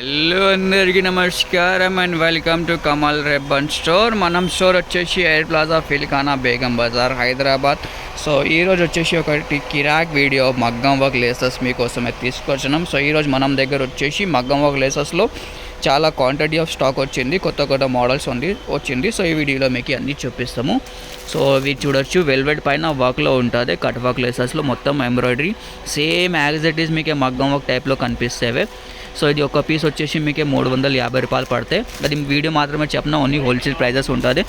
Hello అందరికీ నమస్కారం and welcome to Kamal ribbon store. మనం స్టోర్ వచ్చేసి air plaza Filkhana Begum Bazar Hyderabad. So ఈరోజు వచ్చేసి ఒకటి కిరాక్ వీడియో మగ్గం వర్క్ లేసెస్ మీకోసమే తీసుకొచ్చినాం. సో ఈరోజు మనం దగ్గర వచ్చేసి మగ్గం వర్క్ లేసెస్లో చాలా క్వాంటిటీ ఆఫ్ స్టాక్ వచ్చింది, కొత్త మోడల్స్ వచ్చింది. సో ఈ వీడియోలో మీకు అన్నీ చూపిస్తాము. సో ఇవి చూడొచ్చు, వెల్వెట్ పైన వర్క్లో ఉంటుంది, కట్ వర్క్ లేసెస్లో మొత్తం embroidery same as it is మీకు మగ్గం వర్క్ టైప్లో కనిపిస్తేవే. సో ఇది ఒక పీస్ వచ్చేసి మీకు 350 రూపాయలు పడతాయి. అది వీడియో మాత్రమే చెప్పిన, ఓన్లీ హోల్సేల్ ప్రైజెస్ ఉంటుంది.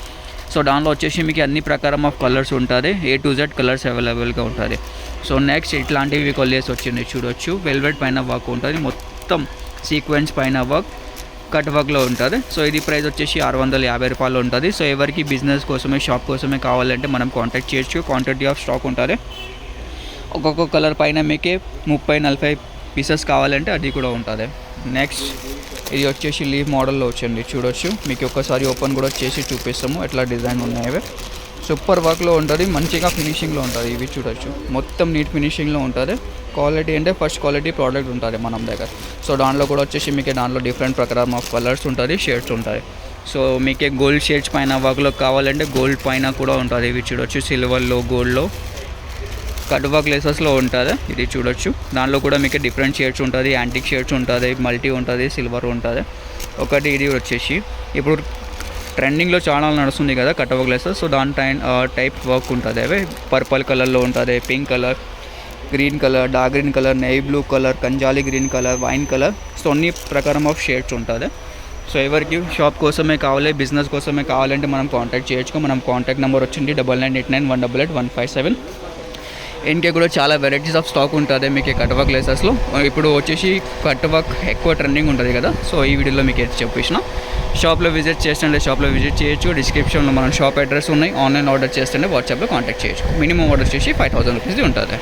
సో దానిలో వచ్చేసి మీకు అన్ని ప్రకారం ఆఫ్ కలర్స్ ఉంటుంది, A to Z కలర్స్ అవైలబుల్గా ఉంటుంది. సో నెక్స్ట్ ఇట్లాంటివి కొల్లేసి వచ్చింది చూడొచ్చు, వెల్వెట్ పైన వర్క్ ఉంటుంది, మొత్తం సీక్వెన్స్ పైన వర్క్ కట్ వర్క్లో ఉంటుంది. సో ఇది ప్రైస్ వచ్చేసి 650 రూపాయలు ఉంటుంది. సో ఎవరికి బిజినెస్ కోసమే షాప్ కోసమే కావాలంటే మనం కాంటాక్ట్ చేయొచ్చు. క్వాంటిటీ ఆఫ్ స్టాక్ ఉంటుంది. ఒక్కొక్క కలర్ పైన మీకే 30-40 పీసెస్ కావాలంటే అది కూడా ఉంటుంది. నెక్స్ట్ ఇది వచ్చేసి లీవ్ మోడల్లో వచ్చింది చూడొచ్చు, మీకు ఒక్కసారి ఓపెన్ కూడా చేసి చూపిస్తాము ఎట్లా డిజైన్ ఉన్నాయి. సూపర్ వర్క్లో ఉంటుంది, మంచిగా ఫినిషింగ్లో ఉంటుంది. ఇవి చూడొచ్చు, మొత్తం నీట్ ఫినిషింగ్లో ఉంటుంది. క్వాలిటీ అంటే ఫస్ట్ క్వాలిటీ ప్రోడక్ట్ ఉంటుంది మనం దగ్గర. సో దాంట్లో కూడా వచ్చేసి మీకు దాంట్లో డిఫరెంట్ ప్రకారం ఆఫ్ కలర్స్ ఉంటుంది, షేడ్స్ ఉంటాయి. సో మీకే గోల్డ్ షేడ్స్ పైన వర్క్లో కావాలంటే గోల్డ్ పైన కూడా ఉంటుంది. ఇవి చూడొచ్చు, సిల్వర్లో గోల్డ్లో కట్ వర్క్ లేసెస్లో ఉంటుంది. ఇది చూడొచ్చు, దాంట్లో కూడా మీకు డిఫరెంట్ షేడ్స్ ఉంటుంది, యాంటిక్ షేడ్స్ ఉంటుంది, మల్టీ ఉంటుంది, సిల్వర్ ఉంటుంది. ఒకటి ఇది వచ్చేసి ఇప్పుడు ట్రెండింగ్లో చాలా నడుస్తుంది కదా కట్ వర్క్ లేసెస్. సో దాని టైప్ వర్క్ ఉంటుంది. అవి పర్పుల్ కలర్లో ఉంటుంది, pink colour, green colour, dark green colour, navy blue colour, కంజాలి green colour, wine colour. So అన్ని ప్రకారం ఆఫ్ షేడ్స్ ఉంటుంది. సో ఎవరికి షాప్ కోసమే కావాలి, బిజినెస్ కోసమే కావాలంటే మనం కాంటాక్ట్ చేయొచ్చు. మనం కాంటాక్ట్ నెంబర్ వచ్చింది 9989188187. ఇంకే కూడా చాలా వెరైటీస్ ఆఫ్ స్టాక్ ఉంటుంది మీకు కట్ వర్క్ లేసెస్లో. ఇప్పుడు వచ్చేసి కట్ వర్క్ ఎక్కువ ట్రెండింగ్ ఉంటుంది కదా. సో ఈ వీడియోలో మీకు ఏది చెప్పేసిన, షాప్లో విజిట్ చేస్తుంటే షాప్లో విజిట్ చేయొచ్చు. డిస్క్రిప్షన్లో మన షాప్ అడ్రస్ ఉన్నాయి. ఆన్లైన్ ఆర్డర్ చేస్తుంటే వాట్సాప్లో కాంటాక్ట్ చేయొచ్చు. మినిమం ఆర్డర్ చేసి 5000 రూపీస్ది ఉంటుంది.